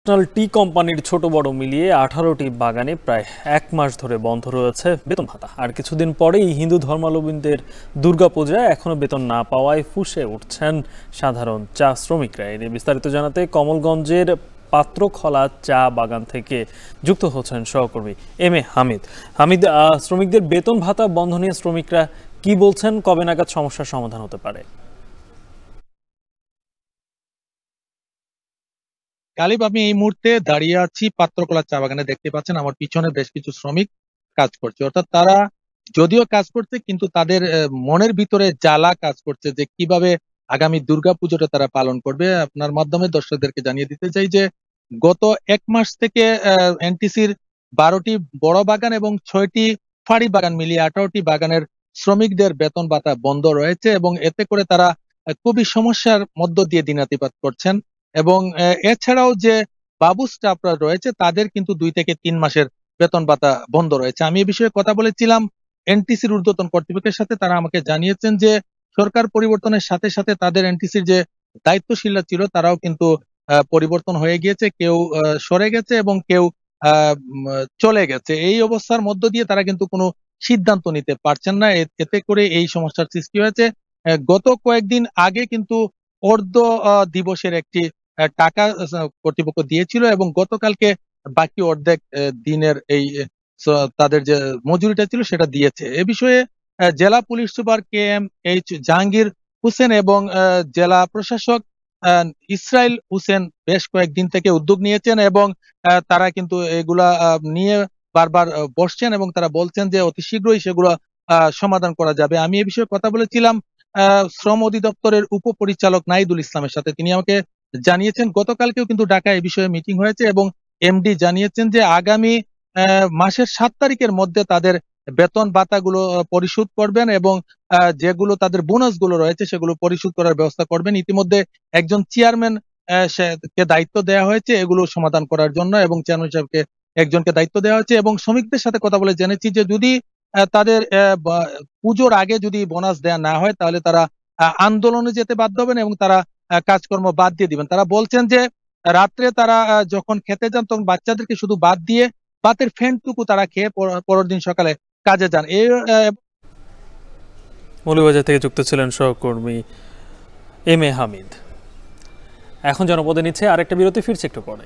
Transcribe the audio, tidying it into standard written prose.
National tea কোম্পানির ছোট বড় মিলিয়ে 18টি বাগানে প্রায় 1 মাস ধরে বন্ধ রয়েছে বেতন ভাতা। আর কিছুদিন পরেই হিন্দু ধর্মাবলম্বীদের দুর্গাপূজায় এখনো বেতন না পাওয়ায় ফুঁসে উঠছেন সাধারণ চা শ্রমিকরা। এ নিয়ে বিস্তারিত জানাতে কমলগঞ্জের পাত্রখলা চা বাগান থেকে যুক্ত হচ্ছেন সহকর্মী এম এ হামিদ। শ্রমিকদের বেতন ভাতা বন্ধ নিয়ে শ্রমিকরা কি বলছেন, কবে নাগাদ সমস্যার সমাধান হতে পারে? গালিব, আমি এই মুহূর্তে দাঁড়িয়ে আছি পাত্রকলা চা বাগানে। দেখতে পাচ্ছেন আমার পিছনে বেশ কিছু শ্রমিক কাজ করছে। অর্থাৎ তারা যদিও কাজ করছে, কিন্তু তাদের মনের ভিতরে জ্বালা কাজ করছে যে কিভাবে আগামী দুর্গাপুজোটা তারা পালন করবে। আপনার মাধ্যমে দর্শকদেরকে জানিয়ে দিতে চাই যে গত 1 মাস থেকে এনটিসির 12টি বড় বাগান এবং 6টি ফাঁড়ি বাগান মিলিয়ে 18টি বাগানের শ্রমিকদের বেতন ভাতা বন্ধ রয়েছে এবং এতে করে তারা খুবই সমস্যার মধ্য দিয়ে দিনাতিপাত করছেন। এবং এছাড়াও যে বাবু স্টাফরা রয়েছে তাদের কিন্তু 2 থেকে 3 মাসের বেতন ভাতা বন্ধ রয়েছে। আমি এ বিষয়ে কথা বলেছিলাম এনটিসির ঊর্ধ্বতন কর্তৃপক্ষের সাথে। তারা আমাকে জানিয়েছেন যে সরকার পরিবর্তনের সাথে সাথে তাদের এনটিসির যে দায়িত্বশীলরা ছিল তারাও কিন্তু পরিবর্তন হয়ে গিয়েছে, কেউ সরে গেছে এবং কেউ চলে গেছে। এই অবস্থার মধ্য দিয়ে তারা কিন্তু কোনো সিদ্ধান্ত নিতে পারছেন না। এতে করে এই সমস্যার সৃষ্টি হয়েছে। গত কয়েকদিন আগে কিন্তু অর্ধ দিবসের একটি টাকা কর্তৃপক্ষ দিয়েছিল এবং গতকালকে বাকি অর্ধেক দিনের এই তাদের যে মজুরিটা ছিল সেটা দিয়েছে। এ বিষয়ে জেলা police super KMH Jahangir Hossain এবং জেলা প্রশাসক ইসরাইল হোসেন বেশ কয়েকদিন থেকে উদ্যোগ নিয়েছেন এবং তারা কিন্তু এগুলা নিয়ে বারবার বসছেন এবং তারা বলছেন যে অতি শীঘ্রই সেগুলো সমাধান করা যাবে। আমি এ বিষয়ে কথা বলেছিলাম শ্রম অধিদপ্তরের উপপরিচালক নাইদুল ইসলামের সাথে। তিনি আমাকে জানিয়েছেন গতকালকেও কিন্তু ঢাকায় এই বিষয়ে মিটিং হয়েছে এবং এমডি জানিয়েছেন যে আগামী মাসের 7 তারিখের মধ্যে তাদের বেতন ভাতাগুলো পরিশোধ করবেন এবং যেগুলো তাদের বোনাস গুলো রয়েছে সেগুলো পরিশোধ করার ব্যবস্থা করবেন। ইতিমধ্যে একজন চেয়ারম্যান কে দায়িত্ব দেওয়া হয়েছে এগুলো সমাধান করার জন্য এবং চেয়ারম্যান সাহেবকে একজনকে দায়িত্ব দেওয়া হয়েছে। এবং শ্রমিকদের সাথে কথা বলে জেনেছি যে যদি তাদের পুজোর আগে যদি বোনাস দেওয়া না হয় তাহলে তারা আন্দোলনে যেতে বাধ্য হবেন এবং তারা কাজকর্ম বাদ দিয়ে দিবেন। তারা বলছেন যে রাত্রে তারা যখন খেতে যান তখন বাচ্চাদেরকে শুধু বাদ দিয়ে ভাতের ফ্যানটুকু তারা খেয়ে পরের দিন সকালে কাজে যান। মৌলভীবাজার থেকে যুক্ত ছিলেন সহকর্মী এম এ হামিদ। এখন জনপদে নিচ্ছে আরেকটা বিরতি, ফিরছে একটু পরে।